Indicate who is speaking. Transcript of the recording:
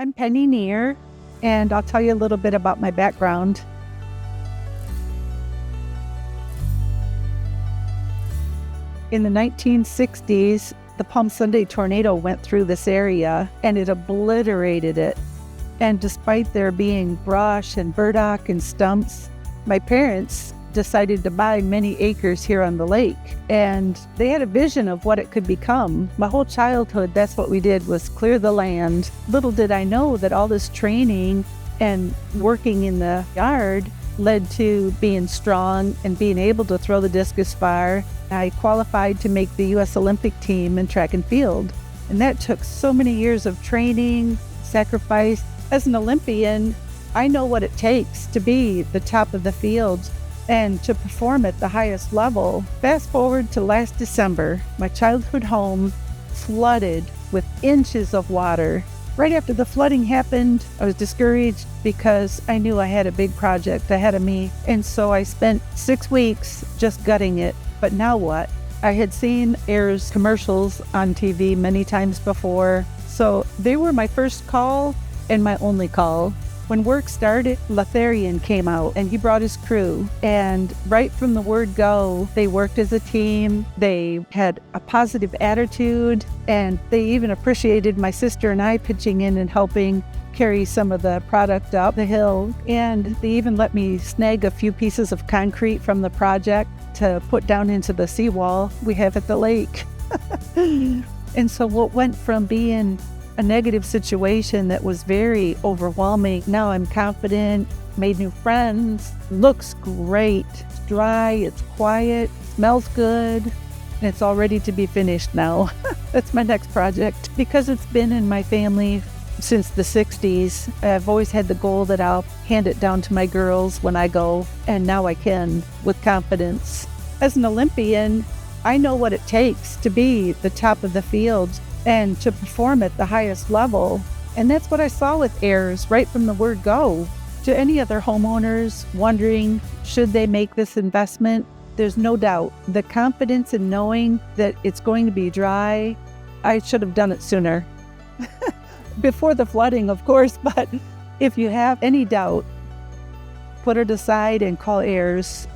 Speaker 1: I'm Penny Neer, and I'll tell you a little bit about my background. In the 1960s, the Palm Sunday tornado went through this area and it obliterated it. And despite there being brush and burdock and stumps, my parents decided to buy many acres here on the lake. And they had a vision of what it could become. My whole childhood, that's what we did, was clear the land. Little did I know that all this training and working in the yard led to being strong and being able to throw the discus far. I qualified to make the U.S. Olympic team in track and field. And that took so many years of training, sacrifice. As an Olympian, I know what it takes to be the top of the field and to perform at the highest level. Fast forward to last December, my childhood home flooded with inches of water. Right after the flooding happened, I was discouraged because I knew I had a big project ahead of me. And so I spent 6 weeks just gutting it. But now what? I had seen Ayers commercials on TV many times before. So they were my first call and my only call. When work started, Lotharian came out and he brought his crew. And right from the word go, they worked as a team. They had a positive attitude, and they even appreciated my sister and I pitching in and helping carry some of the product up the hill. And they even let me snag a few pieces of concrete from the project to put down into the seawall we have at the lake. And so what went from being a negative situation that was very overwhelming, now I'm confident, made new friends, looks great, it's dry, it's quiet, smells good, and it's all ready to be finished now. That's my next project. Because it's been in my family since the 60s, I've always had the goal that I'll hand it down to my girls when I go, and now I can with confidence. As an Olympian, I know what it takes to be the top of the field and to perform at the highest level. And that's what I saw with Ayers right from the word go. To any other homeowners wondering, should they make this investment? There's no doubt. The confidence in knowing that it's going to be dry, I should have done it sooner. Before the flooding, of course, but if you have any doubt, put it aside and call Ayers.